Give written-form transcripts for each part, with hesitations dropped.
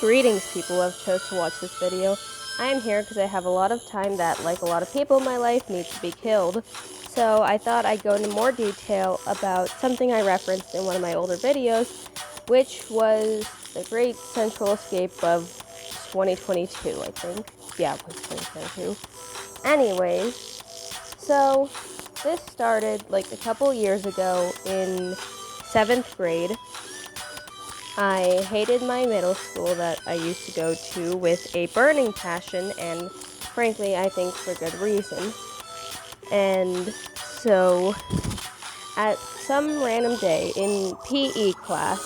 Greetings, people who have chose to watch this video. I am here because I have a lot of time that, like a lot of people in my life, needs to be killed. So I thought I'd go into more detail about something I referenced in one of my older videos, which was the Great Central Escape of 2022, I think. Yeah, it was 2022. Anyways, so this started like a couple years ago in 7th grade. I hated my middle school that I used to go to with a burning passion, and frankly, I think for good reason. And so, at some random day in PE class,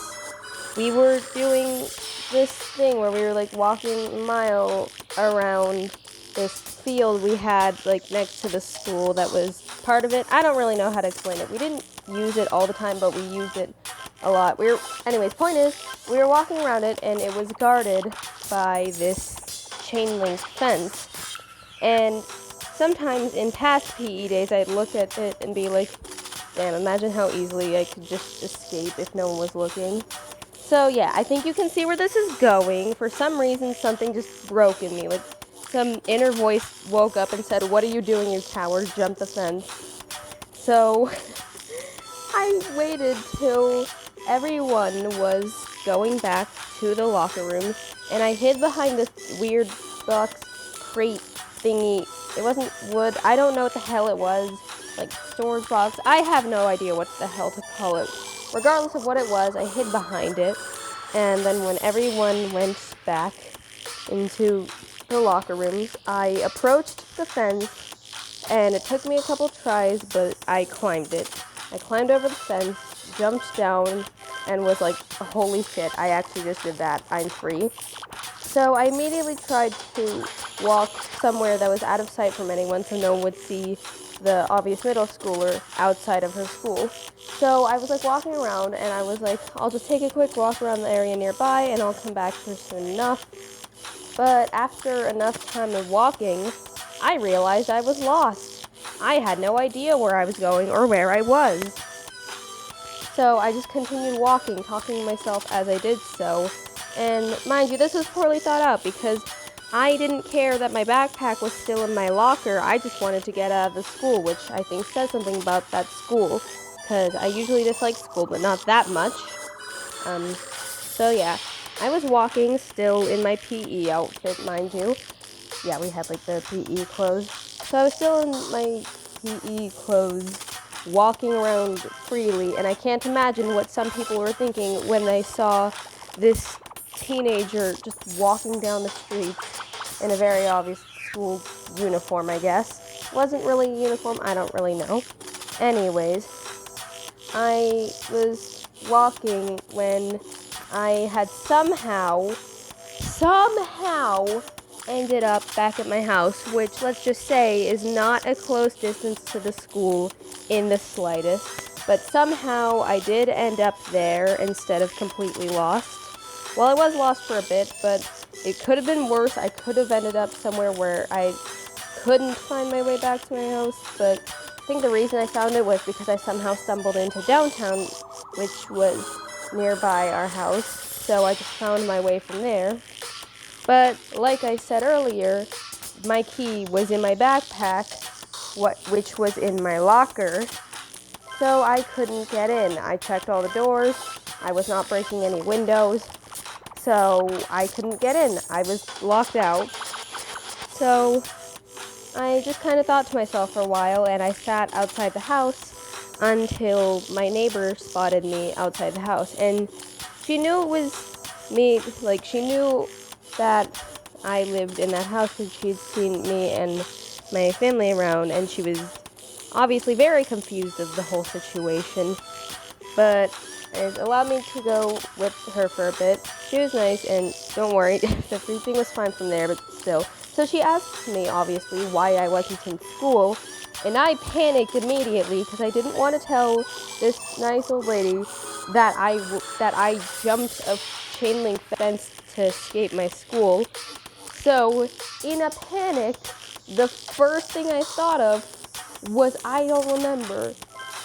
we were doing this thing where we were like walking a mile around this field we had like next to the school that was part of it. I don't really know how to explain it. We didn't use it all the time, but we used it a lot. Anyways, point is, we were walking around it and it was guarded by this chain link fence. And sometimes in past PE days, I'd look at it and be like, damn, imagine how easily I could just escape if no one was looking. So yeah, I think you can see where this is going. For some reason, something just broke in me. Like, some inner voice woke up and said, "What are you doing, you coward? Jump the fence." So I waited till everyone was going back to the locker rooms, and I hid behind this weird box crate thingy. It wasn't wood. I don't know what the hell it was. Like, storage box. I have no idea what the hell to call it. Regardless of what it was, I hid behind it. And then when everyone went back into the locker rooms, I approached the fence, and it took me a couple tries, but I climbed it. I climbed over the fence, jumped down, and was like, holy shit, I actually just did that. I'm free. So I immediately tried to walk somewhere that was out of sight from anyone so no one would see the obvious middle schooler outside of her school. So I was like walking around, and I was like, I'll just take a quick walk around the area nearby and I'll come back here soon enough. But after enough time of walking, I realized I was lost. I had no idea where I was going or where I was. So I just continued walking, talking to myself as I did so. And mind you, this was poorly thought out because I didn't care that my backpack was still in my locker. I just wanted to get out of the school, which I think says something about that school, because I usually dislike school, but not that much. So yeah, I was walking still in my PE outfit, mind you. Yeah, we had like the PE clothes. So I was still in my PE clothes, walking around freely, and I can't imagine what some people were thinking when they saw this teenager just walking down the street in a very obvious school uniform, I guess. Wasn't really a uniform, I don't really know. Anyways, I was walking when I had somehow ended up back at my house, which, let's just say, is not a close distance to the school in the slightest. But somehow I did end up there instead of completely lost. Well, I was lost for a bit, but it could have been worse. I could have ended up somewhere where I couldn't find my way back to my house, but I think the reason I found it was because I somehow stumbled into downtown, which was nearby our house, so I just found my way from there. But like I said earlier, my key was in my backpack, which was in my locker, so I couldn't get in. I checked all the doors. I was not breaking any windows, so I couldn't get in. I was locked out. So I just kind of thought to myself for a while, and I sat outside the house until my neighbor spotted me outside the house. And she knew it was me, like, she knew that I lived in that house because she'd seen me and my family around, and she was obviously very confused of the whole situation. But it allowed me to go with her for a bit. She was nice, and don't worry, everything was fine from there, but still. So she asked me, obviously, why I wasn't in school, and I panicked immediately because I didn't want to tell this nice old lady that I jumped a chain link fence to escape my school. So, in a panic, the first thing I thought of was, I don't remember,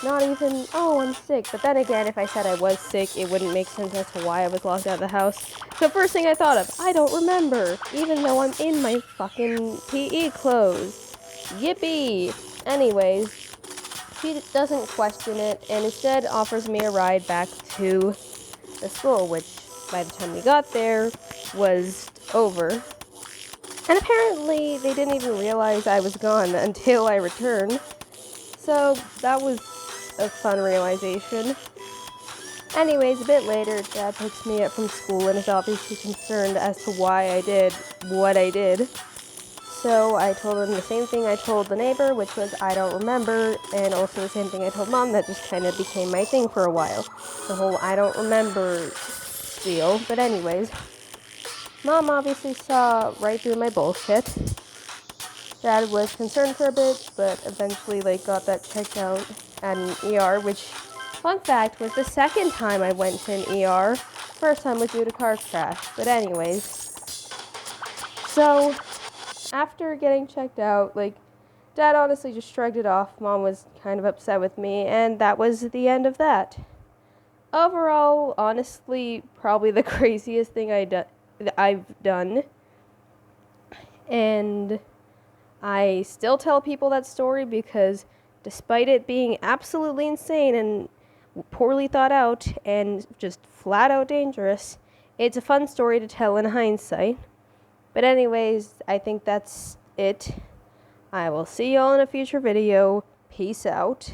Not even, oh, I'm sick. But then again, if I said I was sick, it wouldn't make sense as to why I was locked out of the house. The first thing I thought of, I don't remember, even though I'm in my fucking PE clothes. Yippee! Anyways, she doesn't question it and instead offers me a ride back to the school, which by the time we got there was over. And apparently they didn't even realize I was gone until I returned. So that was a fun realization. Anyways, a bit later, Dad picks me up from school and is obviously concerned as to why I did what I did. So I told him the same thing I told the neighbor, which was I don't remember, and also the same thing I told Mom that just kind of became my thing for a while. The whole I don't remember deal. But anyways, Mom obviously saw right through my bullshit. Dad was concerned for a bit, but eventually got that checked out at an ER, which, fun fact, was the second time I went to an ER. First time was due to car crash. But anyways, so after getting checked out, Dad honestly just shrugged it off. Mom was kind of upset with me, and that was the end of that. Overall, honestly, probably the craziest thing I've done. And I still tell people that story because despite it being absolutely insane and poorly thought out and just flat out dangerous, it's a fun story to tell in hindsight. But anyways, I think that's it. I will see y'all in a future video. Peace out.